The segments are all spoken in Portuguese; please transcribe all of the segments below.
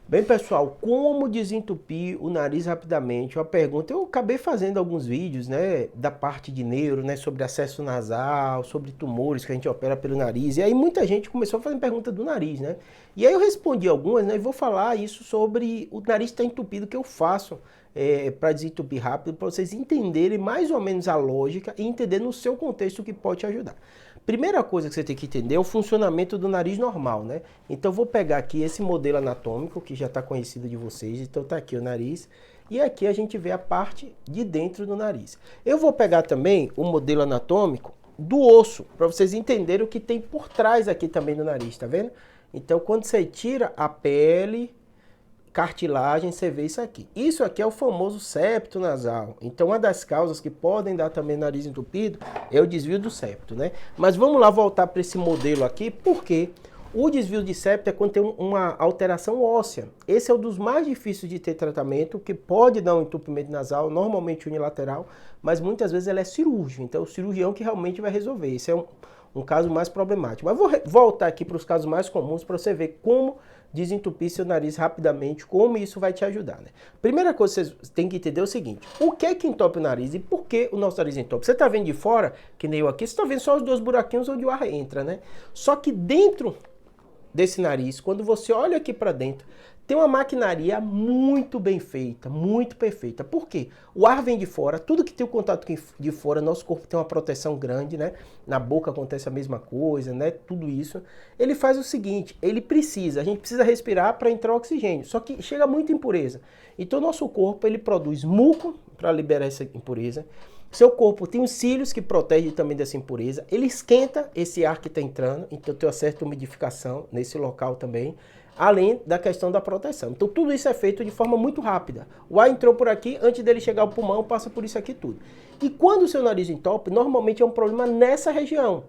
Bem, pessoal, como desentupir o nariz rapidamente? Uma pergunta. Eu acabei fazendo alguns vídeos, né, da parte de neuro, né, sobre acesso nasal, sobre tumores que a gente opera pelo nariz. E aí muita gente começou a fazer pergunta do nariz, né? E aí eu respondi algumas, né, e vou falar isso sobre o nariz estar entupido que eu faço para desentupir rápido, para vocês entenderem mais ou menos a lógica e entender no seu contexto o que pode te ajudar. Primeira coisa que você tem que entender é o funcionamento do nariz normal, né? Então eu vou pegar aqui esse modelo anatômico que já está conhecido de vocês. Então tá aqui o nariz e aqui a gente vê a parte de dentro do nariz. Eu vou pegar também o modelo anatômico do osso para vocês entenderem o que tem por trás aqui também do nariz, tá vendo? Então quando você tira a pele, cartilagem, você vê isso aqui. Isso aqui é o famoso septo nasal. Então, uma das causas que podem dar também nariz entupido é o desvio do septo, né? Mas vamos lá voltar para esse modelo aqui, porque o desvio de septo é quando tem uma alteração óssea. Esse é um dos mais difíceis de ter tratamento, que pode dar um entupimento nasal, normalmente unilateral, mas muitas vezes ela é cirúrgica. Então, o cirurgião que realmente vai resolver. Esse é um caso mais problemático. Mas vou voltar aqui para os casos mais comuns para você ver como desentupir seu nariz rapidamente, como isso vai te ajudar, né? Primeira coisa que você tem que entender é o seguinte: o que é que entope o nariz e por que o nosso nariz entope? Você tá vendo de fora, que nem eu aqui, você tá vendo só os dois buraquinhos onde o ar entra, né? Só que dentro desse nariz, quando você olha aqui para dentro, tem uma maquinaria muito bem feita, muito perfeita. Por quê? O ar vem de fora, tudo que tem o contato de fora, nosso corpo tem uma proteção grande, né? Na boca acontece a mesma coisa, né? Tudo isso. Ele faz o seguinte, a gente precisa respirar para entrar oxigênio, só que chega muita impureza. Então nosso corpo, ele produz muco para liberar essa impureza. Seu corpo tem os cílios que protegem também dessa impureza. Ele esquenta esse ar que está entrando, então tem uma certa umidificação nesse local também, além da questão da proteção. Então tudo isso é feito de forma muito rápida. O ar entrou por aqui, antes dele chegar ao pulmão, passa por isso aqui tudo. E quando o seu nariz entope, normalmente é um problema nessa região.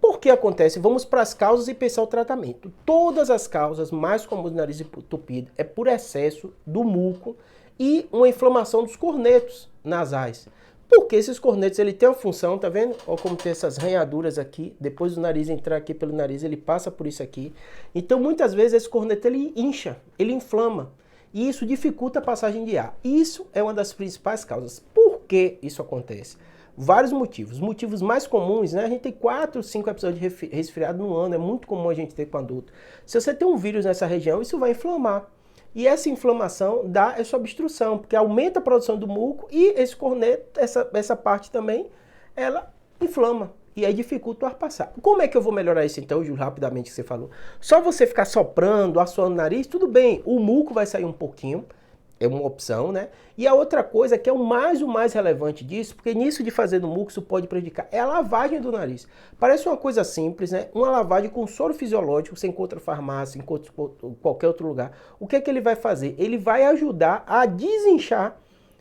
Por que acontece? Vamos para as causas e pensar o tratamento. Todas as causas mais comuns do nariz entupido é por excesso do muco e uma inflamação dos cornetos nasais. Porque esses cornetos, ele tem uma função, tá vendo? Olha como tem essas ranhaduras aqui. Depois do nariz entrar aqui pelo nariz, ele passa por isso aqui. Então, muitas vezes, esse corneto, ele incha, ele inflama. E isso dificulta a passagem de ar. Isso é uma das principais causas. Por que isso acontece? Vários motivos. Os motivos mais comuns, né? A gente tem 4, 5 episódios de resfriado no ano. É muito comum a gente ter com adulto. Se você tem um vírus nessa região, isso vai inflamar. E essa inflamação dá essa obstrução, porque aumenta a produção do muco e esse corneto, essa parte também, ela inflama. E aí dificulta o ar passar. Como é que eu vou melhorar isso então, Júlio, rapidamente que você falou? Só você ficar soprando, assoando o nariz, tudo bem. O muco vai sair um pouquinho, é uma opção, né? E a outra coisa que é o mais relevante disso, porque nisso de fazer no muco isso pode prejudicar, é a lavagem do nariz. Parece uma coisa simples, né? Uma lavagem com soro fisiológico, você encontra farmácia, encontra em qualquer outro lugar. O que é que ele vai fazer? Ele vai ajudar a desinchar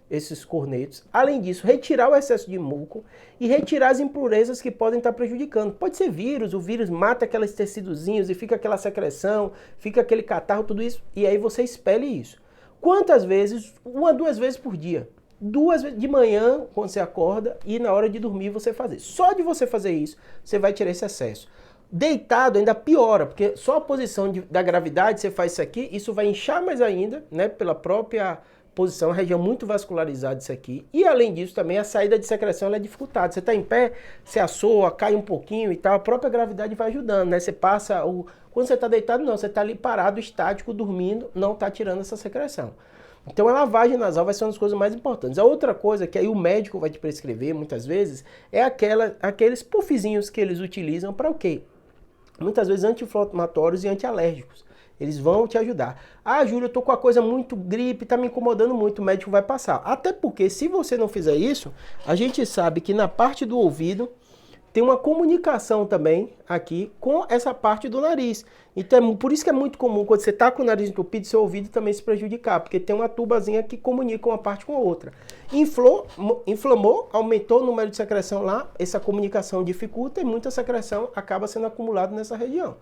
esses cornetos. Além disso, retirar o excesso de muco e retirar as impurezas que podem estar prejudicando. Pode ser vírus, o vírus mata aqueles tecidozinhos e fica aquela secreção, fica aquele catarro, tudo isso, e aí você expele isso. Quantas vezes? 1 a 2 vezes por dia. 2 vezes de manhã, quando você acorda, e na hora de dormir você fazer. Só de você fazer isso, você vai tirar esse excesso. Deitado ainda piora, porque só a posição da gravidade, você faz isso aqui, isso vai inchar mais ainda, né? Pela própria posição, a região muito vascularizada isso aqui. E além disso também a saída de secreção ela é dificultada. Você está em pé, você assoa, cai um pouquinho e tal, a própria gravidade vai ajudando, né? Você passa o... Quando você está deitado, não, você está ali parado, estático, dormindo, não está tirando essa secreção. Então a lavagem nasal vai ser uma das coisas mais importantes. A outra coisa que aí o médico vai te prescrever muitas vezes é aqueles puffzinhos que eles utilizam para o quê? Muitas vezes anti-inflamatórios e antialérgicos. Eles vão te ajudar. Ah, Júlio, eu tô com a coisa muito gripe, tá me incomodando muito, o médico vai passar. Até porque se você não fizer isso, a gente sabe que na parte do ouvido tem uma comunicação também aqui com essa parte do nariz. Então, por isso que é muito comum, quando você está com o nariz entupido, seu ouvido também se prejudicar, porque tem uma tubazinha que comunica uma parte com a outra. Inflamou, aumentou o número de secreção lá, essa comunicação dificulta e muita secreção acaba sendo acumulada nessa região.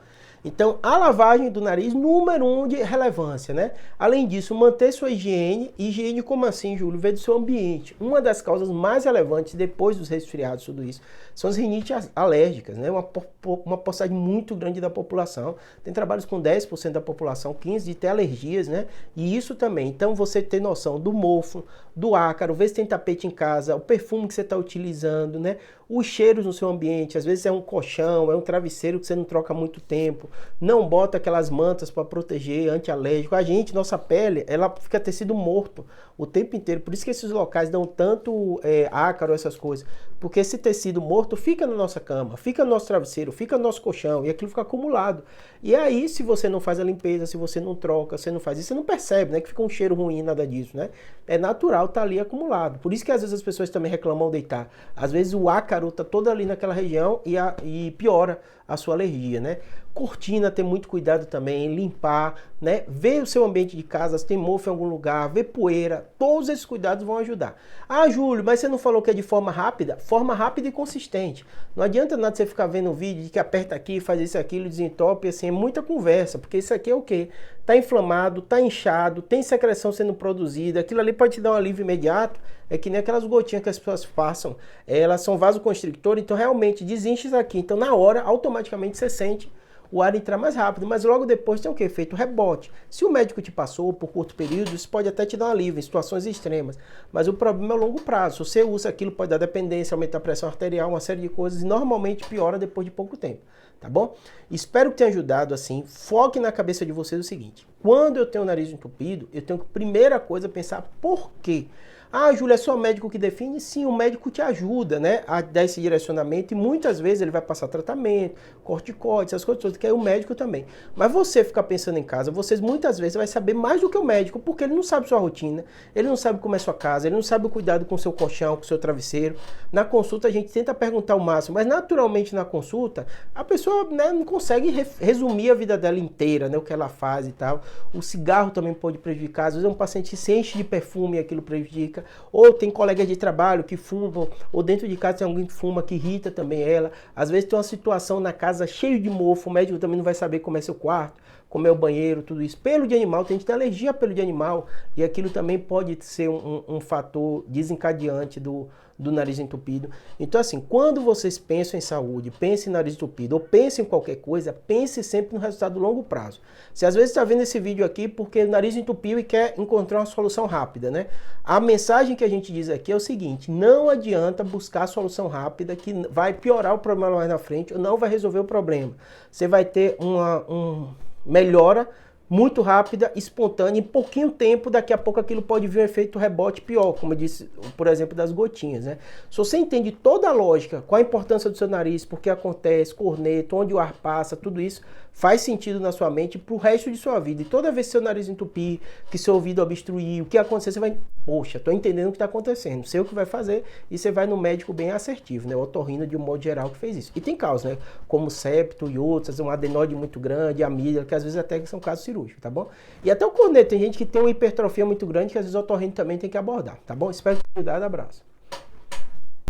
Então, a lavagem do nariz, número 1 de relevância, né? Além disso, manter sua higiene como assim, Júlio? Veio do seu ambiente. Uma das causas mais relevantes depois dos resfriados, tudo isso, são as rinites alérgicas, né? Uma porcentagem muito grande da população. Tem trabalhos com 10% da população, 15% de ter alergias, né? E isso também. Então, você ter noção do mofo, do ácaro, ver se tem tapete em casa, o perfume que você está utilizando, né? Os cheiros no seu ambiente, às vezes é um colchão, é um travesseiro que você não troca há muito tempo, não bota aquelas mantas para proteger, antialérgico. A gente, nossa pele, ela fica tecido morto o tempo inteiro, por isso que esses locais dão tanto ácaro, essas coisas, porque esse tecido morto fica na nossa cama, fica no nosso travesseiro, fica no nosso colchão, e aquilo fica acumulado. E aí, se você não faz a limpeza, se você não troca, você não faz isso, você não percebe, né, que fica um cheiro ruim, nada disso, né? É natural, tá ali acumulado. Por isso que às vezes as pessoas também reclamam ao deitar. Às vezes o ácaro tá todo ali naquela região e piora a sua alergia, né? Cortina, ter muito cuidado também, limpar, né? Ver o seu ambiente de casa, se tem mofo em algum lugar, ver poeira, todos esses cuidados vão ajudar. Ah, Júlio, mas você não falou que é de forma rápida? Forma rápida e consistente. Não adianta nada você ficar vendo um vídeo de que aperta aqui, faz isso, aquilo, desentope, assim, é muita conversa, porque isso aqui é o quê? Tá inflamado, tá inchado, tem secreção sendo produzida, aquilo ali pode te dar um alívio imediato, é que nem aquelas gotinhas que as pessoas passam, elas são vasoconstrictor, então realmente desincha isso aqui, então na hora, automaticamente você sente o ar entrar mais rápido, mas logo depois tem o que? Efeito rebote. Se o médico te passou por curto período, isso pode até te dar um alívio em situações extremas, mas o problema é a longo prazo. Se você usa aquilo, pode dar dependência, aumentar a pressão arterial, uma série de coisas, e normalmente piora depois de pouco tempo, tá bom? Espero que tenha ajudado, assim, foque na cabeça de vocês o seguinte, quando eu tenho o nariz entupido, eu tenho que, primeira coisa, pensar por quê? Ah, Júlia, é só o médico que define? Sim, o médico te ajuda, né, a dar esse direcionamento e muitas vezes ele vai passar tratamento, corticoide, essas coisas todas, que é o médico também. Mas você ficar pensando em casa, vocês muitas vezes vai saber mais do que o médico, porque ele não sabe sua rotina, ele não sabe como é sua casa, ele não sabe o cuidado com o seu colchão, com o seu travesseiro. Na consulta a gente tenta perguntar o máximo, mas naturalmente na consulta a pessoa, né, não consegue resumir a vida dela inteira, né, o que ela faz e tal. O cigarro também pode prejudicar, às vezes um paciente se enche de perfume e aquilo prejudica. Ou tem colegas de trabalho que fumam, ou dentro de casa tem alguém que fuma, que irrita também ela. Às vezes tem uma situação na casa cheio de mofo, o médico também não vai saber como é seu quarto, como é o banheiro, tudo isso. Pelo de animal, tem gente que tem alergia a pelo de animal, e aquilo também pode ser um fator desencadeante do nariz entupido. Então assim, quando vocês pensam em saúde, pensem em nariz entupido, ou pensem em qualquer coisa, pense sempre no resultado a longo prazo. Se às vezes está vendo esse vídeo aqui porque o nariz entupiu e quer encontrar uma solução rápida, né? A mensagem que a gente diz aqui é o seguinte, não adianta buscar a solução rápida que vai piorar o problema mais na frente ou não vai resolver o problema. Você vai ter uma melhora muito rápida, espontânea, em pouquinho tempo, daqui a pouco aquilo pode vir um efeito rebote pior, como eu disse, por exemplo, das gotinhas, né? Se você entende toda a lógica, qual a importância do seu nariz, por que acontece, corneto, onde o ar passa, tudo isso faz sentido na sua mente pro resto de sua vida. E toda vez que seu nariz entupir, que seu ouvido obstruir, o que acontecer, você vai, poxa, tô entendendo o que tá acontecendo, sei o que vai fazer, e você vai no médico bem assertivo, né? O otorrino, de um modo geral, que fez isso. E tem casos, né? Como septo e outros, um adenóide muito grande, amígdala, que às vezes até são casos cirúrgicos, tá bom? E até o corneto, tem gente que tem uma hipertrofia muito grande, que às vezes o otorrino também tem que abordar, tá bom? Espero que tenha ajudado, abraço.